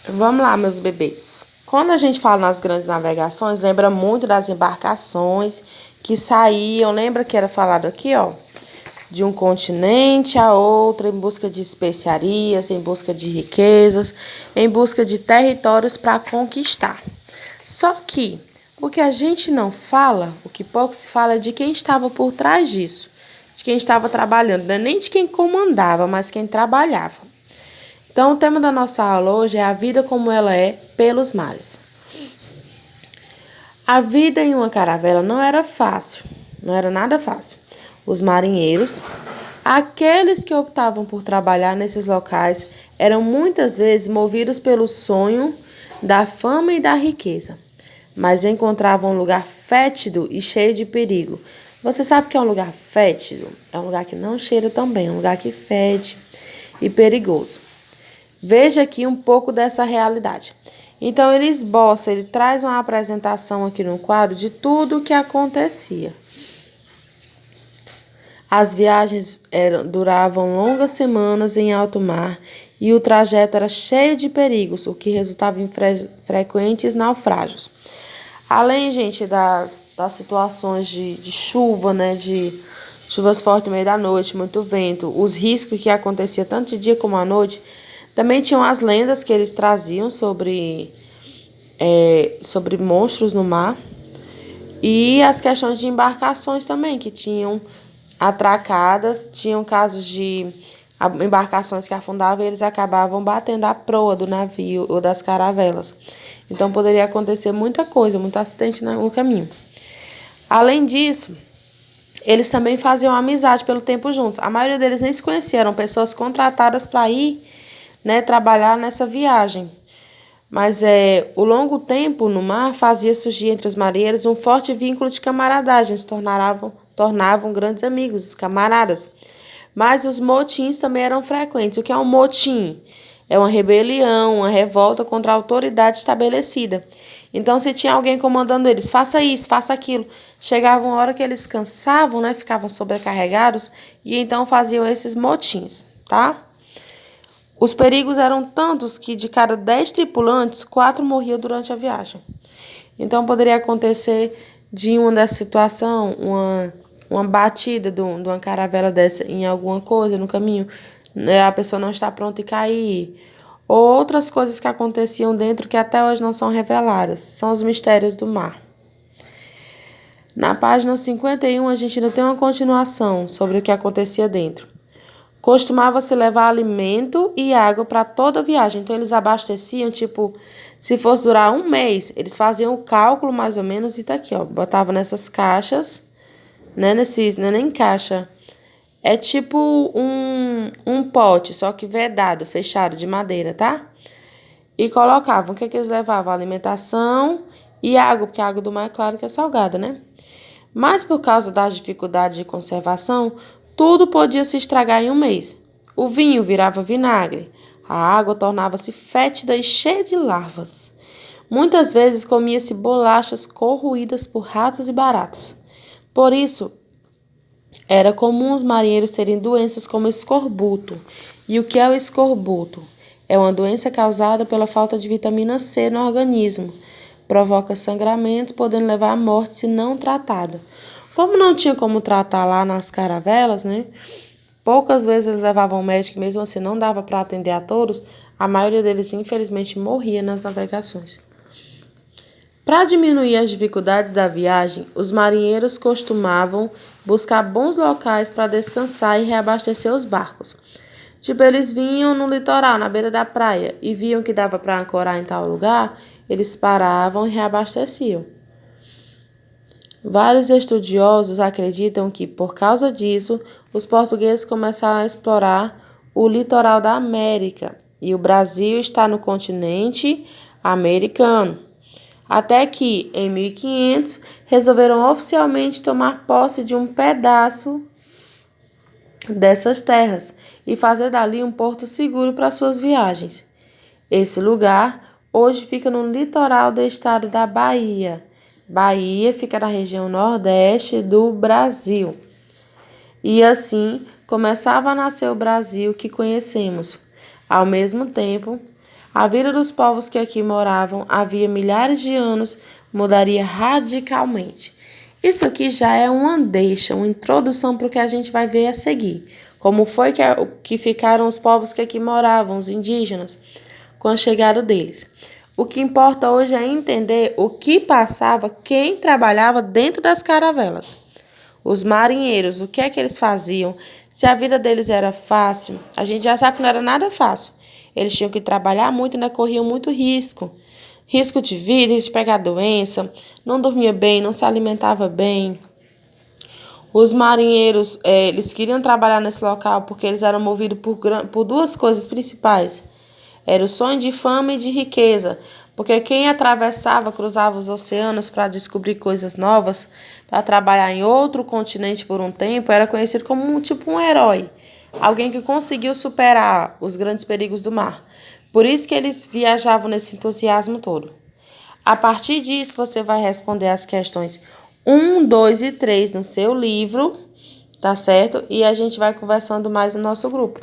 Vamos lá, meus bebês. Quando a gente fala nas grandes navegações, lembra muito das embarcações que saíam. Lembra que era falado aqui, ó, de um continente a outro, em busca de especiarias, em busca de riquezas, em busca de territórios para conquistar. Só que o que a gente não fala, o que pouco se fala, é de quem estava por trás disso, de quem estava trabalhando, não é nem de quem comandava, mas quem trabalhava. Então, o tema da nossa aula hoje é a vida como ela é pelos mares. A vida em uma caravela não era fácil, não era nada fácil. Os marinheiros, aqueles que optavam por trabalhar nesses locais, eram muitas vezes movidos pelo sonho da fama e da riqueza, mas encontravam um lugar fétido e cheio de perigo. Você sabe o que é um lugar fétido? É um lugar que não cheira tão bem, é um lugar que fede e perigoso. Veja aqui um pouco dessa realidade. Então, ele esboça, ele traz uma apresentação aqui no quadro de tudo o que acontecia. As viagens duravam longas semanas em alto mar e o trajeto era cheio de perigos, o que resultava em frequentes naufrágios. Além, gente, das situações de chuva, né, de chuvas fortes no meio da noite, muito vento, os riscos que acontecia tanto de dia como à noite, também tinham as lendas que eles traziam sobre monstros no mar e as questões de embarcações também, que tinham atracadas, tinham casos de embarcações que afundavam e eles acabavam batendo a proa do navio ou das caravelas. Então poderia acontecer muita coisa, muito acidente no caminho. Além disso, eles também faziam amizade pelo tempo juntos. A maioria deles nem se conheciam, eram pessoas contratadas para ir, né, trabalhar nessa viagem. Mas o longo tempo no mar fazia surgir entre os marinheiros um forte vínculo de camaradagem, se tornavam grandes amigos, os camaradas. Mas os motins também eram frequentes. O que é um motim? É uma rebelião, uma revolta contra a autoridade estabelecida. Então, se tinha alguém comandando eles, faça isso, faça aquilo. Chegava uma hora que eles cansavam, né, ficavam sobrecarregados e então faziam esses motins, tá? Os perigos eram tantos que de cada 10 tripulantes, 4 morriam durante a viagem. Então poderia acontecer de uma dessa situação, uma batida de uma caravela dessa em alguma coisa no caminho, né, a pessoa não está pronta e cair. Ou outras coisas que aconteciam dentro que até hoje não são reveladas. São os mistérios do mar. Na página 51, a gente ainda tem uma continuação sobre o que acontecia dentro. Costumava-se levar alimento e água para toda a viagem. Então, eles abasteciam, tipo, se fosse durar um mês, eles faziam o cálculo mais ou menos e tá aqui, ó. Botavam nessas caixas, né? Não é nem caixa. É tipo um pote, só que vedado, fechado, de madeira, tá? E colocavam, o que eles levavam? Alimentação e água, porque a água do mar é claro que é salgada, né? Mas por causa das dificuldades de conservação, tudo podia se estragar em um mês. O vinho virava vinagre, a água tornava-se fétida e cheia de larvas. Muitas vezes comia-se bolachas corroídas por ratos e baratas. Por isso, era comum os marinheiros terem doenças como escorbuto. E o que é o escorbuto? É uma doença causada pela falta de vitamina C no organismo. Provoca sangramentos, podendo levar à morte se não tratada. Como não tinha como tratar lá nas caravelas, né? Poucas vezes eles levavam médico, mesmo assim não dava para atender a todos. A maioria deles, infelizmente, morria nas navegações. Para diminuir as dificuldades da viagem, os marinheiros costumavam buscar bons locais para descansar e reabastecer os barcos. Tipo, eles vinham no litoral, na beira da praia, e viam que dava para ancorar em tal lugar, eles paravam e reabasteciam. Vários estudiosos acreditam que, por causa disso, os portugueses começaram a explorar o litoral da América, e o Brasil está no continente americano. Até que, em 1500, resolveram oficialmente tomar posse de um pedaço dessas terras e fazer dali um porto seguro para suas viagens. Esse lugar hoje fica no litoral do estado da Bahia. Bahia fica na região nordeste do Brasil. E assim começava a nascer o Brasil que conhecemos. Ao mesmo tempo, A vida dos povos que aqui moravam havia milhares de anos mudaria radicalmente. Isso aqui já é uma deixa, uma introdução para o que a gente vai ver a seguir. Como foi que ficaram os povos que aqui moravam, os indígenas, com a chegada deles. O que importa hoje é entender o que passava quem trabalhava dentro das caravelas. Os marinheiros, o que é que eles faziam? Se a vida deles era fácil, a gente já sabe que não era nada fácil. Eles tinham que trabalhar muito e ainda corriam muito risco. Risco de vida, risco de pegar doença, não dormia bem, não se alimentava bem. Os marinheiros, eles queriam trabalhar nesse local porque eles eram movidos por duas coisas principais. Era o sonho de fama e de riqueza, porque quem atravessava, cruzava os oceanos para descobrir coisas novas, para trabalhar em outro continente por um tempo, era conhecido como um herói, alguém que conseguiu superar os grandes perigos do mar. Por isso que eles viajavam nesse entusiasmo todo. A partir disso, você vai responder as questões 1, 2 e 3 no seu livro, tá certo? E a gente vai conversando mais no nosso grupo.